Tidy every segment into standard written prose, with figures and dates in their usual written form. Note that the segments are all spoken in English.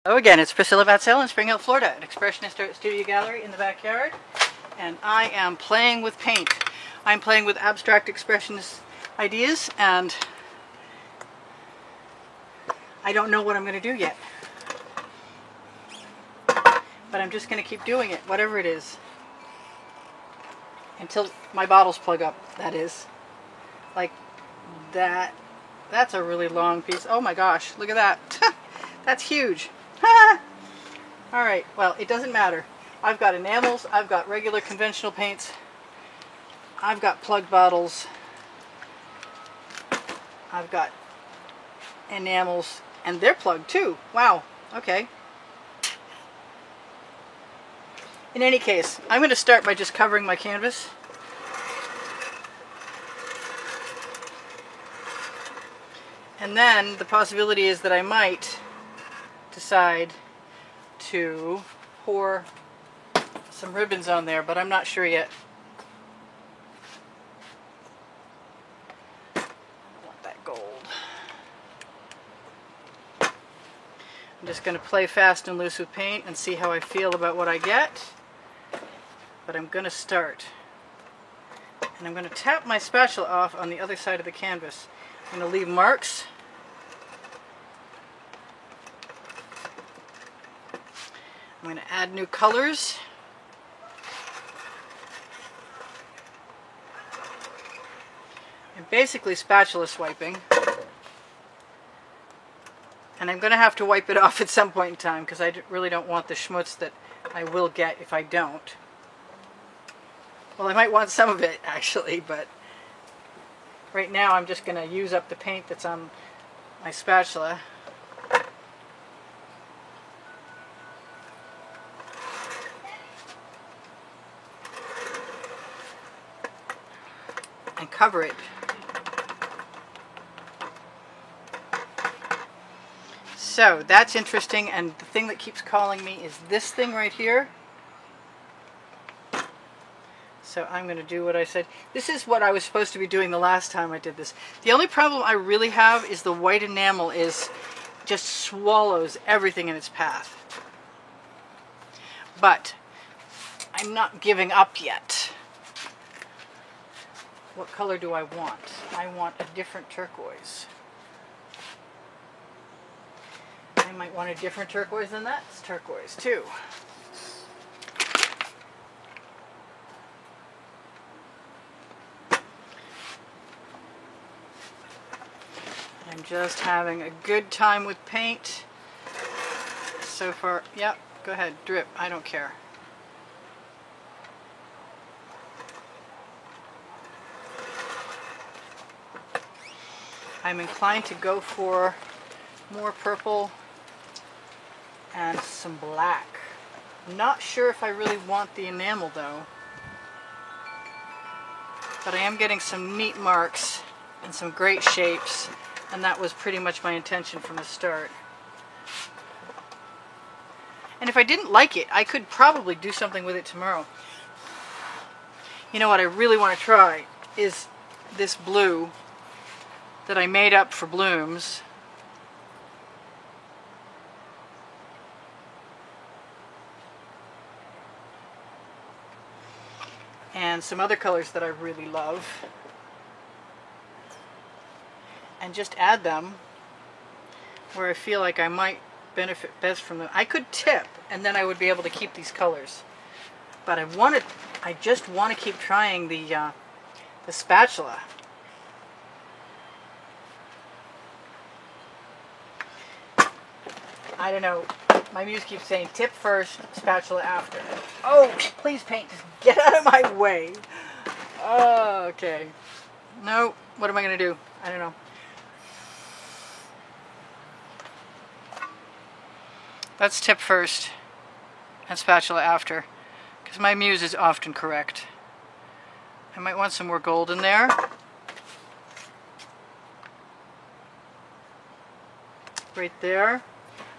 Hello again, it's Priscilla Vatzel in Spring Hill, Florida at Expressionist Art Studio Gallery in the backyard, and I am playing with paint. I'm playing with abstract expressionist ideas, and I don't know what I'm going to do yet, but I'm just going to keep doing it, whatever it is, until my bottles plug up, that is. Like that. That's a really long piece. Oh my gosh, look at that. That's huge. Alright, well, it doesn't matter. I've got enamels, I've got regular conventional paints, I've got plug bottles, I've got enamels, and they're plugged too. Wow, okay. In any case, I'm going to start by just covering my canvas. And then the possibility is that I might decide to pour some ribbons on there, but I'm not sure yet. I want that gold. I'm just going to play fast and loose with paint and see how I feel about what I get. But I'm going to start. And I'm going to tap my spatula off on the other side of the canvas. I'm going to leave marks. I'm going to add new colors. I'm basically spatula swiping. And I'm going to have to wipe it off at some point in time because I really don't want the schmutz that I will get if I don't. Well, I might want some of it actually, but right now I'm just going to use up the paint that's on my spatula. And cover it. So that's interesting, and the thing that keeps calling me is this thing right here. So I'm going to do what I said. This is what I was supposed to be doing the last time I did this. The only problem I really have is the white enamel just swallows everything in its path. But I'm not giving up yet. What color do I want? I want a different turquoise. I might want a different turquoise than that. It's turquoise too. I'm just having a good time with paint. So far, yep, go ahead, drip, I don't care. I'm inclined to go for more purple and some black. I'm not sure if I really want the enamel though, but I am getting some neat marks and some great shapes, and that was pretty much my intention from the start. And if I didn't like it, I could probably do something with it tomorrow. You know what I really want to try is this blue that I made up for blooms. And some other colors that I really love. And just add them where I feel like I might benefit best from them. I could tip and then I would be able to keep these colors. But I just want to keep trying the spatula. I don't know. My muse keeps saying tip first, spatula after. Oh, please paint, just get out of my way. Oh, okay. No, what am I going to do? I don't know. Let's tip first and spatula after, because my muse is often correct. I might want some more gold in there. Right there.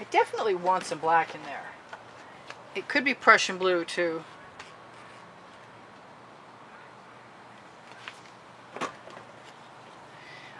I definitely want some black in there. It could be Prussian blue too.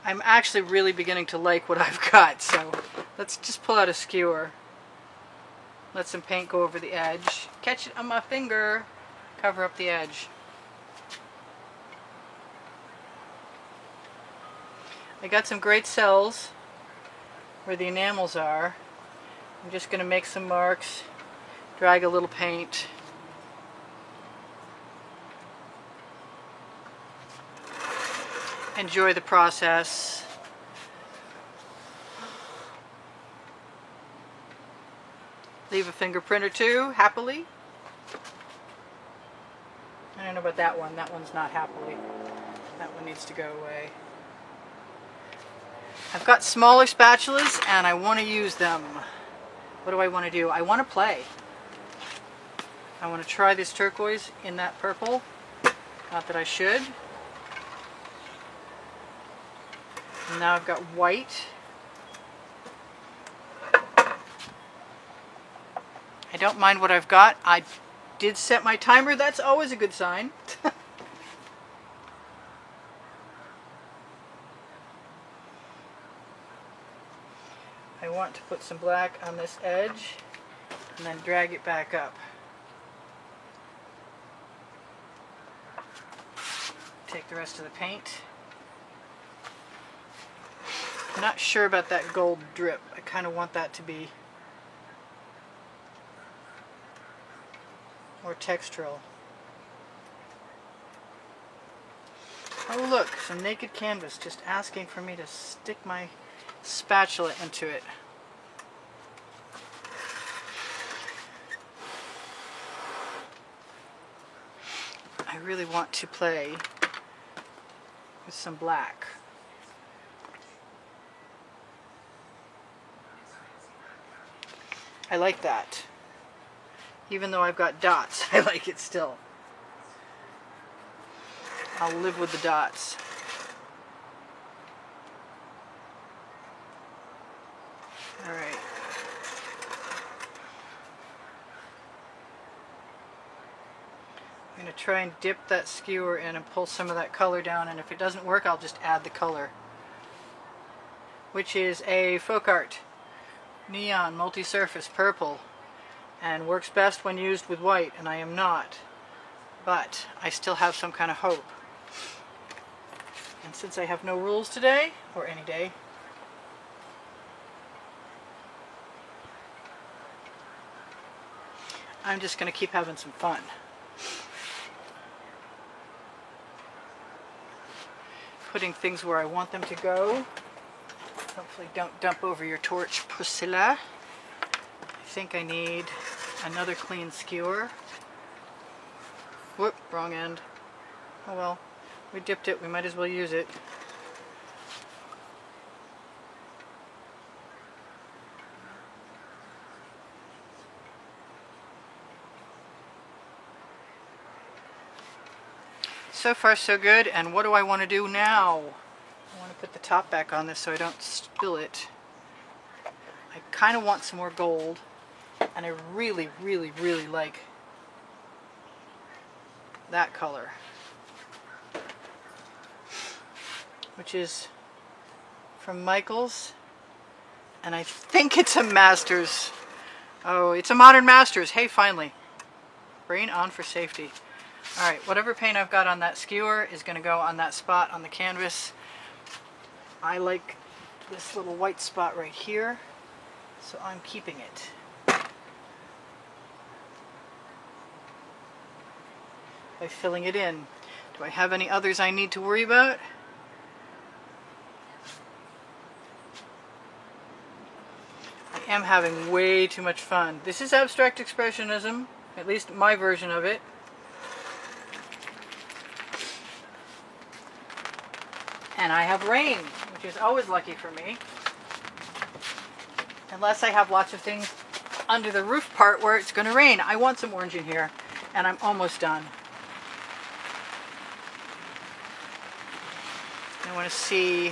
I'm actually really beginning to like what I've got, so let's just pull out a skewer. Let some paint go over the edge. Catch it on my finger. Cover up the edge. I got some great cells where the enamels are. I'm just going to make some marks, drag a little paint. Enjoy the process. Leave a fingerprint or two, happily. I don't know about that one. That one's not happily. That one needs to go away. I've got smaller spatulas and I want to use them. What do I want to do? I want to play. I want to try this turquoise in that purple. Not that I should. And now I've got white. I don't mind what I've got. I did set my timer. That's always a good sign. I want to put some black on this edge and then drag it back up. Take the rest of the paint. I'm not sure about that gold drip. I kind of want that to be more textural. Oh look, some naked canvas just asking for me to stick my spatula into it. I really want to play with some black. I like that. Even though I've got dots, I like it still. I'll live with the dots. All right. I'm going to try and dip that skewer in and pull some of that color down, and if it doesn't work, I'll just add the color, which is a Folk Art Neon Multi-Surface Purple, and works best when used with white, and I am not, but I still have some kind of hope. And since I have no rules today, or any day, I'm just going to keep having some fun. Putting things where I want them to go. Hopefully don't dump over your torch, Priscilla. I think I need another clean skewer. Whoop, wrong end. Oh well, we dipped it, we might as well use it. So far so good, and what do I want to do now? I want to put the top back on this so I don't spill it. I kind of want some more gold, and I really, really, really like that color, which is from Michaels, and I think it's a Masters. Oh, it's a Modern Masters. Hey, finally. Brain on for safety. Alright, whatever paint I've got on that skewer is going to go on that spot on the canvas. I like this little white spot right here, so I'm keeping it. By filling it in. Do I have any others I need to worry about? I am having way too much fun. This is abstract expressionism, at least my version of it. And I have rain, which is always lucky for me. Unless I have lots of things under the roof part where it's going to rain. I want some orange in here, and I'm almost done. I want to see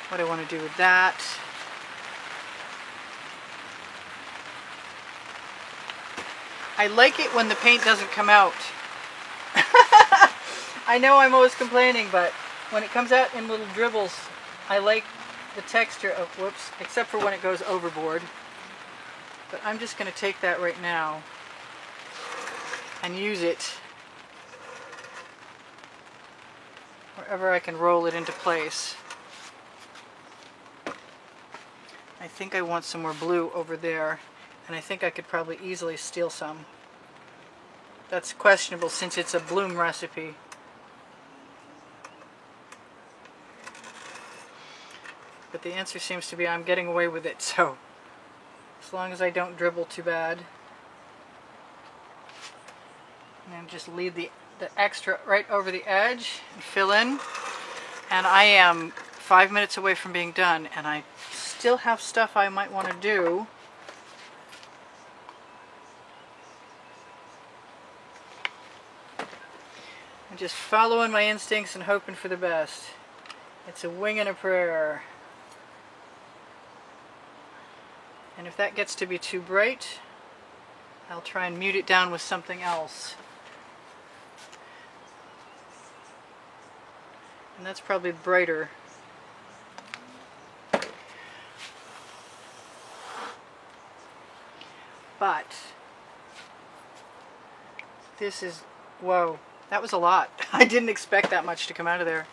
what I want to do with that. I like it when the paint doesn't come out. I know I'm always complaining, but when it comes out in little dribbles, I like the texture of, whoops, except for when it goes overboard. But I'm just going to take that right now and use it wherever I can roll it into place. I think I want some more blue over there, and I think I could probably easily steal some. That's questionable since it's a Bloom recipe. But the answer seems to be I'm getting away with it, so as long as I don't dribble too bad. And just leave the extra right over the edge and fill in. And I am 5 minutes away from being done, and I still have stuff I might want to do. I'm just following my instincts and hoping for the best. It's a wing and a prayer. And if that gets to be too bright, I'll try and mute it down with something else. And that's probably brighter. But this is, whoa, that was a lot. I didn't expect that much to come out of there.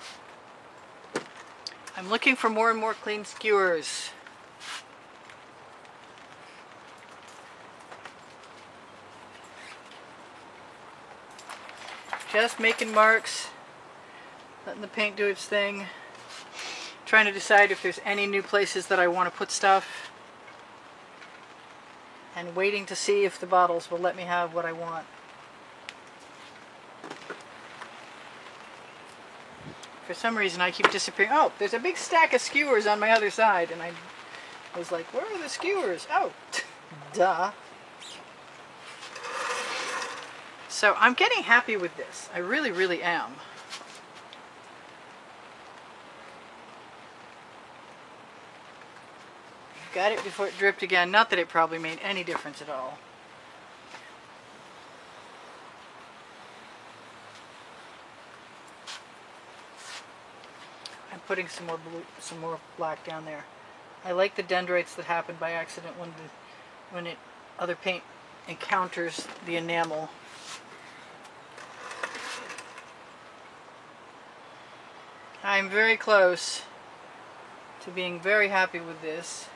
I'm looking for more and more clean skewers. Just making marks, letting the paint do its thing, trying to decide if there's any new places that I want to put stuff, and waiting to see if the bottles will let me have what I want. For some reason I keep disappearing. Oh, there's a big stack of skewers on my other side, and I was like, where are the skewers? Oh, duh. So I'm getting happy with this. I really, really am. Got it before it dripped again. Not that it probably made any difference at all. I'm putting some more blue, some more black down there. I like the dendrites that happen by accident when other paint encounters the enamel. I'm very close to being very happy with this.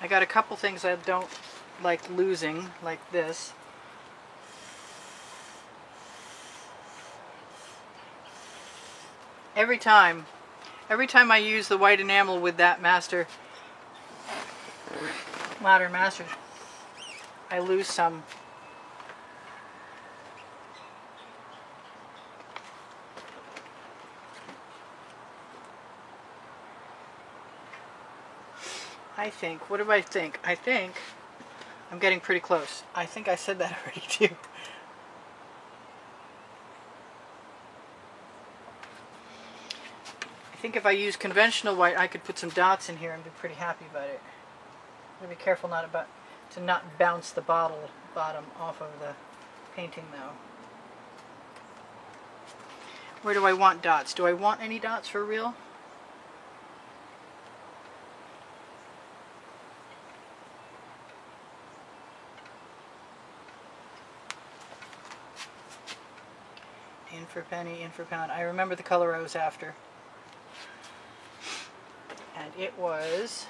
I got a couple things I don't like losing, like this. Every time I use the white enamel with that Modern Masters, I lose some. I think, what do I think? I think I'm getting pretty close. I think I said that already too. I think if I use conventional white, I could put some dots in here and be pretty happy about it. I'm going to be careful to not bounce the bottom off of the painting though. Where do I want dots? Do I want any dots for real? In for penny, in for pound. I remember the color I was after. And it was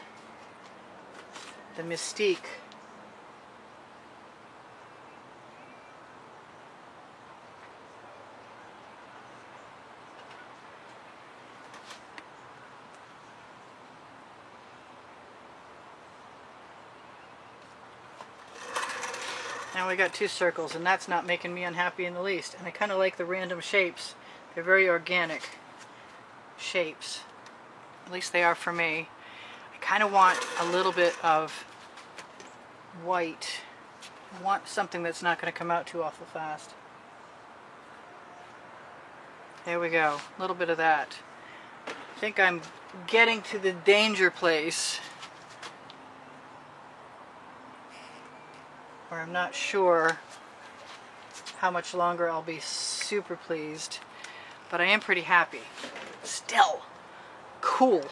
the Mystique. Now we got two circles, and that's not making me unhappy in the least. And I kind of like the random shapes. They're very organic shapes. At least they are for me. I kind of want a little bit of white. I want something that's not going to come out too awful fast. There we go. A little bit of that. I think I'm getting to the danger place where I'm not sure how much longer I'll be super pleased, but I am pretty happy. Still, cool.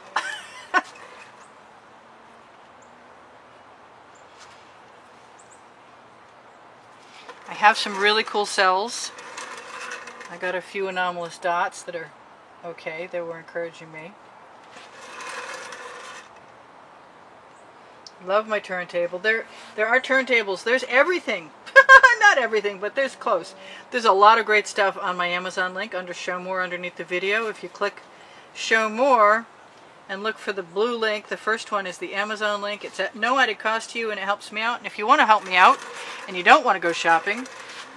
I have some really cool cells. I got a few anomalous dots that are okay. They were encouraging me. Love my turntable. There are turntables. There's everything. Not everything, but there's close. There's a lot of great stuff on my Amazon link under Show More underneath the video. If you click Show More and look for the blue link, the first one is the Amazon link. It's at no added cost to you, and it helps me out. And if you want to help me out and you don't want to go shopping,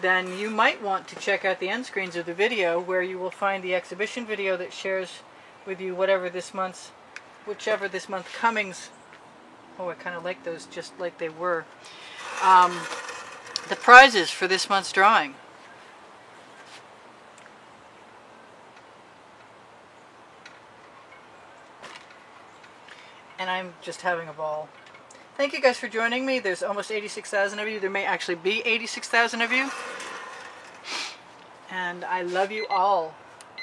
then you might want to check out the end screens of the video, where you will find the exhibition video that shares with you whichever this month comings. Oh, I kind of like those just like they were. The prizes for this month's drawing. And I'm just having a ball. Thank you guys for joining me. There's almost 86,000 of you. There may actually be 86,000 of you. And I love you all.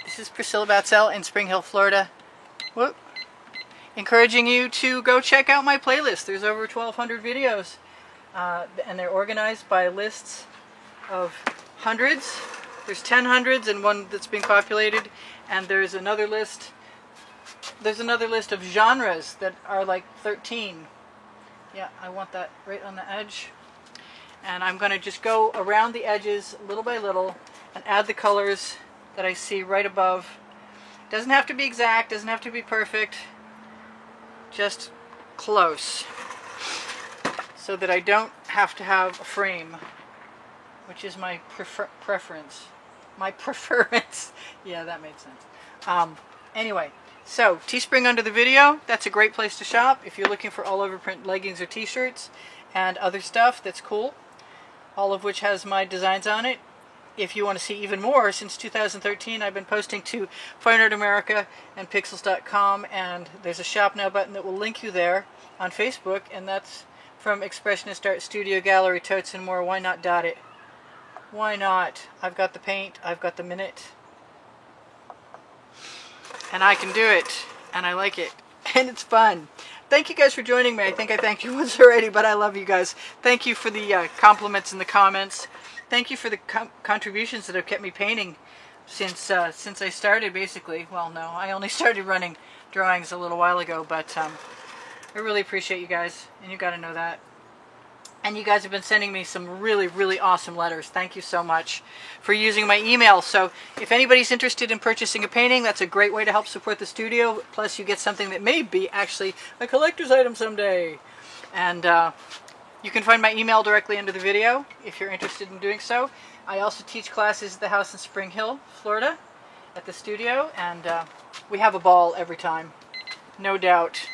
This is Priscilla Batzell in Spring Hill, Florida. Whoop. Encouraging you to go check out my playlist. There's over 1,200 videos. And they're organized by lists of hundreds. There's 10 hundreds and one that's being populated. And there's another list. There's another list of genres that are like 13. Yeah, I want that right on the edge. And I'm going to just go around the edges little by little and add the colors that I see right above. Doesn't have to be exact, doesn't have to be perfect. Just close. So that I don't have to have a frame, which is my preference. My preference. Yeah, that made sense. Anyway, so Teespring under the video. That's a great place to shop if you're looking for all over print leggings or t-shirts and other stuff that's cool. All of which has my designs on it. If you want to see even more, since 2013 I've been posting to Fine Art America and Pixels.com, and there's a Shop Now button that will link you there on Facebook, and that's from Expressionist Art Studio, Gallery, Totes, and more. Why not dot it? Why not? I've got the paint, I've got the minute, and I can do it, and I like it, and it's fun. Thank you guys for joining me. I think I thanked you once already, but I love you guys. Thank you for the compliments in the comments. Thank you for the contributions that have kept me painting since I started, basically. Well, no, I only started running drawings a little while ago, but I really appreciate you guys, and you got to know that. And you guys have been sending me some really, really awesome letters. Thank you so much for using my email. So if anybody's interested in purchasing a painting, that's a great way to help support the studio. Plus you get something that may be actually a collector's item someday. And you can find my email directly under the video if you're interested in doing so. I also teach classes at the house in Spring Hill, Florida, at the studio. And we have a ball every time, no doubt.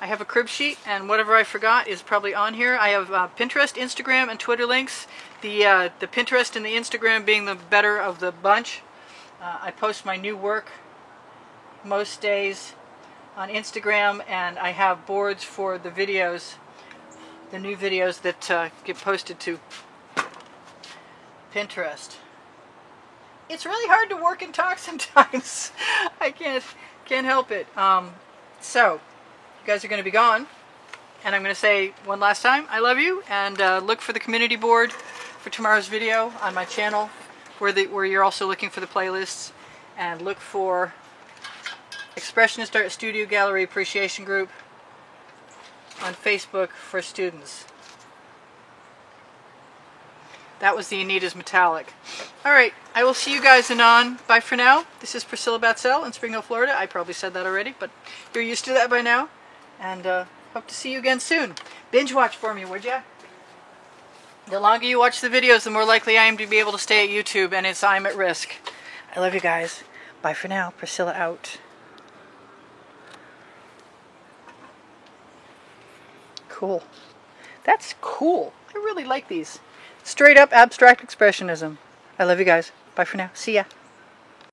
I have a crib sheet, and whatever I forgot is probably on here. I have Pinterest, Instagram, and Twitter links. The Pinterest and the Instagram being the better of the bunch. I post my new work most days on Instagram, and I have boards for the videos, the new videos that get posted to Pinterest. It's really hard to work and talk sometimes. I can't help it. So. You guys are going to be gone, and I'm going to say one last time, I love you, and look for the community board for tomorrow's video on my channel, where you're also looking for the playlists, and look for Expressionist Art Studio Gallery Appreciation Group on Facebook for students. That was the Anita's Metallic. Alright, I will see you guys anon. Bye for now. This is Priscilla Batzell in Spring Hill, Florida. I probably said that already, but you're used to that by now. And hope to see you again soon. Binge watch for me, would ya? The longer you watch the videos, the more likely I am to be able to stay at YouTube, and I'm at risk. I love you guys. Bye for now. Priscilla out. Cool. That's cool. I really like these. Straight up abstract expressionism. I love you guys. Bye for now. See ya.